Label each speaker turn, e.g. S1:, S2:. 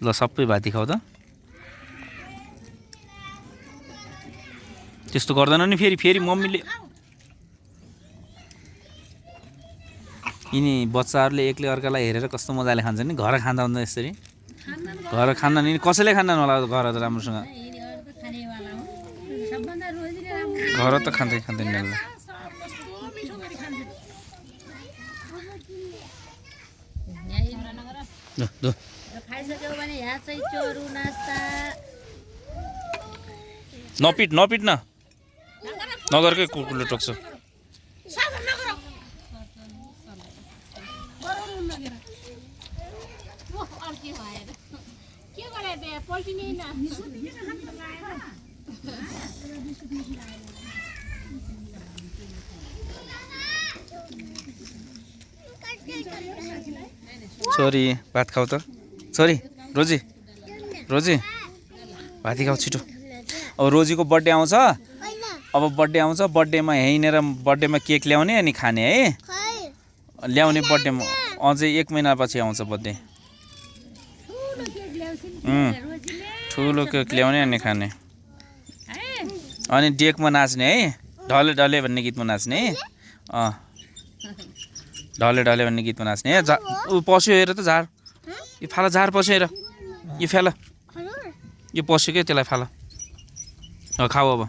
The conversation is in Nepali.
S1: ल सबै भाती खाऊ त। त्यस्तो गर्दैन नि फेरि फेरि मम्मीले यिनी बच्चाहरूले एकले अर्कालाई हेरेर कस्तो मजाले खान्छन् नि। घर खाँदा हुन्छ यसरी। घर खान्न नि कसैले खान्दैन होला घर त राम्रोसँग। घर त खाँदै खाँदैन ल। नपिट नपिट न नगरकै कुकुरले टोक्छ। छोरी भात खाऊ त। छोरी रोजी रोजी भाती खाऊ छिटो। अब रोजीको बर्थडे आउँछ। अब बर्थडे आउँछ। बर्थडेमा यहीँनिर बर्थडेमा केक ल्याउने अनि खाने है। ल्याउने बर्थडेमा अझै 1 महिनापछि आउँछ बर्थडे। ठुलो केक ल्याउने अनि खाने अनि डेकमा नाच्ने है। ढले ढले भन्ने गीतमा नाच्ने है। ढले ढले भन्ने गीतमा नाच्ने है। ऊ पस्यो हेर त झार। यो फाला झार पस्यो हेर। यो फ्याल यो पस्यो क्या त्यसलाई फाल। खाऊ अब।